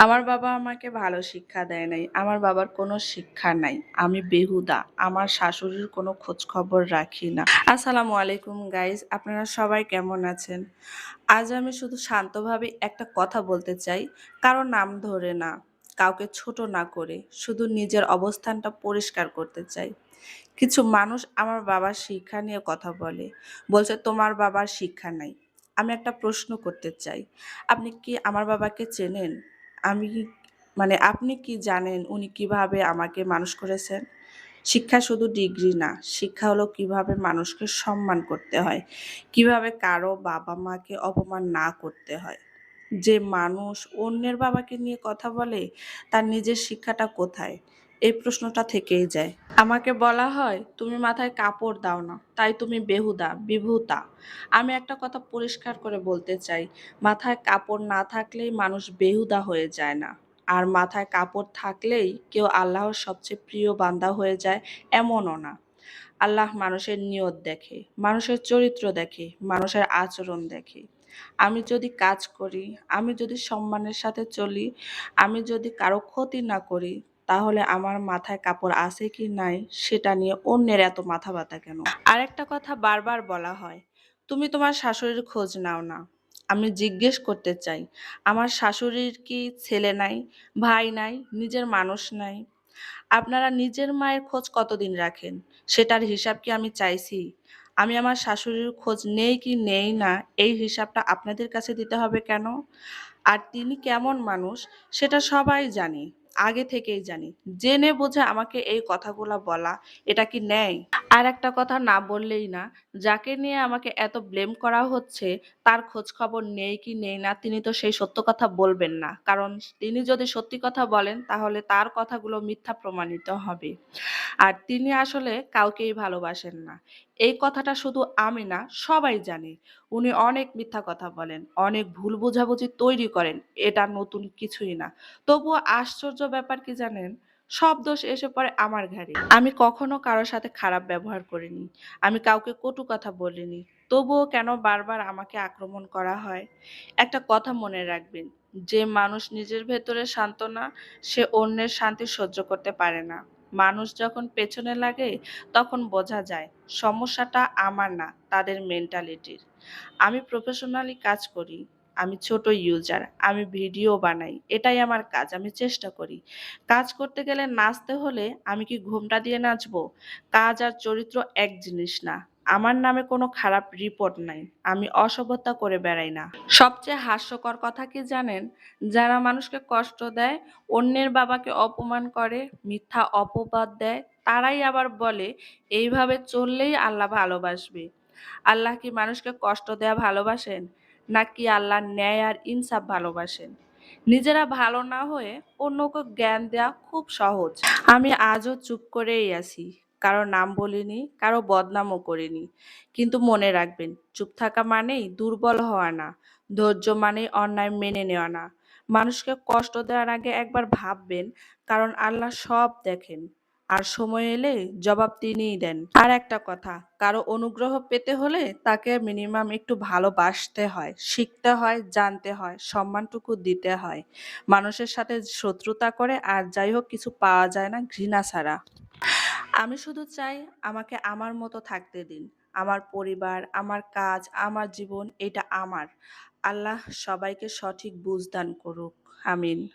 আমার বাবা আমাকে ভালো শিক্ষা দেয় নাই। আমার বাবার কোনো শিক্ষা নাই। আমি বেহুদা। আমার শাশুড়ির কোনো খোঁজখবর রাখি না। আসসালামু আলাইকুম গাইস। আপনারা সবাই কেমন আছেন? আজ আমি শুধু শান্তভাবে একটা কথা বলতে চাই। কারো নাম ধরে না, কাউকে ছোট না করে, শুধু নিজের অবস্থানটা পরিষ্কার করতে চাই। কিছু মানুষ আমার বাবার শিক্ষা নিয়ে কথা বলে। বলছে তোমার বাবার শিক্ষা নাই। আমি একটা প্রশ্ন করতে চাই। আপনি কি আমার বাবাকে চেনেন? আমি আপনি কি জানেন উনি কিভাবে আমাকে মানুষ করেছেন? শিক্ষা শুধু ডিগ্রি না, শিক্ষা হলো কিভাবে মানুষকে সম্মান করতে হয়, কিভাবে কারো বাবা-মাকে অপমান না করতে হয়। যে মানুষ অন্যের বাবাকে নিয়ে কথা বলে, তার নিজের শিক্ষাটা কোথায়? এই প্রশ্নটা থেকেই যায়। আমাকে বলা হয়, তুমি মাথায় কাপড় দাও না, তাই তুমি বেহুদা, বিভূতা। আমি একটা কথা পরিষ্কার করে বলতে চাই, মাথায় কাপড় না থাকলেই মানুষ বেহুদা হয়ে যায় না। আর মাথায় কাপড় থাকলেই কেউ আল্লাহর সবচেয়ে প্রিয় বান্দা হয়ে যায়, এমনও না। আল্লাহ মানুষের নিয়ত দেখে, মানুষের চরিত্র দেখে, মানুষের আচরণ দেখে। আমি যদি কাজ করি, আমি যদি সম্মানের সাথে চলি, আমি যদি কারো ক্ষতি না করি, তাহলে আমার মাথায় কাপড় আছে কি নাই সেটা নিয়ে অন্যের এত মাথা ব্যথা কেন? আরেকটা কথা বারবার বলা হয়, তুমি তোমার শাশুড়ির খোঁজ নাও না। আমি জিজ্ঞেস করতে চাই, আমার শাশুড়ির কি ছেলে নাই, ভাই নাই, নিজের মানুষ নাই? আপনারা নিজের মায়ের খোঁজ কতদিন রাখেন? সেটার হিসাব কি আমি চাইছি? আমি আমার শাশুড়ির খোঁজ নেই কি নেই না, এই হিসাবটা আপনাদের কাছে দিতে হবে কেন? আর তিনি কেমন মানুষ সেটা সবাই জানি, আগে থেকেই জানি। জেনে বুঝে আমাকে এই কথাগুলা বলা, এটা কি ন্যায়? আর একটা কথা না বললেই না, যাকে নিয়ে আমাকে এত ব্লেম করা হচ্ছে, তার খোঁজ খবর নেই কি নেই না, তিনি তো সেই সত্য কথা বলবেন না। কারণ তিনি যদি সত্যি কথা বলেন, তাহলে তার কথাগুলো মিথ্যা প্রমাণিত হবে। আর তিনি আসলে কাউকেই ভালোবাসেন না। এই কথাটা শুধু আমি না, সবাই জানে। উনি অনেক মিথ্যা কথা বলেন, অনেক ভুল বোঝাবুঝি তৈরি করেন। এটা নতুন কিছুই না। তবুও আশ্চর্য ব্যাপার কি জানেন? সব দোষ এসে পড়ে আমার ঘাড়ে। আমি কখনো কারো সাথে খারাপ ব্যবহার করিনি। আমি কাউকে কটু কথা বলিনি। তবুও কেন বারবার আমাকে আক্রমণ করা হয়? একটা কথা মনে রাখবেন, যে মানুষ নিজের ভেতরে শান্ত না, সে অন্যের শান্তি সহ্য করতে পারে না। মানুষ যখন পেছনে লাগে, তখন বোঝা যায় সমস্যাটা আমার না, তাদের মেন্টালিটির। আমি প্রফেশনালি কাজ করি। আমি ছোট ইউজার। আমি ভিডিও বানাই। এটাই আমার কাজ। আমি চেষ্টা করি। কাজ করতে গেলে নাচতে হলে আমি কি ঘোমটা দিয়ে নাচবো? কাজ আর চরিত্র এক জিনিস না। আমার নামে কোনো খারাপ রিপোর্ট নাই। আমি অসভ্যতা করে বেড়াই না। সবচেয়ে হাস্যকর কথা কি জানেন? যারা মানুষকে কষ্ট দেয়, অন্যের বাবাকে অপমান করে, মিথ্যা অপবাদ দেয়, তারাই আবার বলে এইভাবে চললেই আল্লাহ ভালোবাসবে। আল্লাহ কি মানুষকে কষ্ট দেয়া ভালোবাসেন? নাকি আল্লাহ ন্যায় আর ইনসাফ ভালোবাসেন? নিজেরা ভালো না হয়ে অন্যকে জ্ঞান দেয়া খুব সহজ। আমি আজও চুপ করেই আছি। কারো নাম বলিনি, কারো বদনামও করিনি। কিন্তু মনে রাখবেন, চুপ থাকা মানেই দুর্বল হওয়া না। ধৈর্য মানেই অন্যায় মেনে নেওয়া না। মানুষকে কষ্ট দেওয়ার আগে একবার ভাববেন, কারণ আল্লাহ সব দেখেন। আর সময় এলে জবাব তিনিই দেন। আর একটা কথা, কারো অনুগ্রহ পেতে হলে তাকে মিনিমাম একটু ভালোবাসতে হয়, শিখতে হয়, জানতে হয়, সম্মানটুকু দিতে হয়। মানুষের সাথে শত্রুতা করে আর যাই হোক কিছু পাওয়া যায় না ঘৃণা ছাড়া। আমি শুধু চাই আমাকে আমার মতো থাকতে দিন। আমার পরিবার, আমার কাজ, আমার জীবন, এটা আমার। আল্লাহ সবাইকে সঠিক বুঝ দান করুক। আমিন।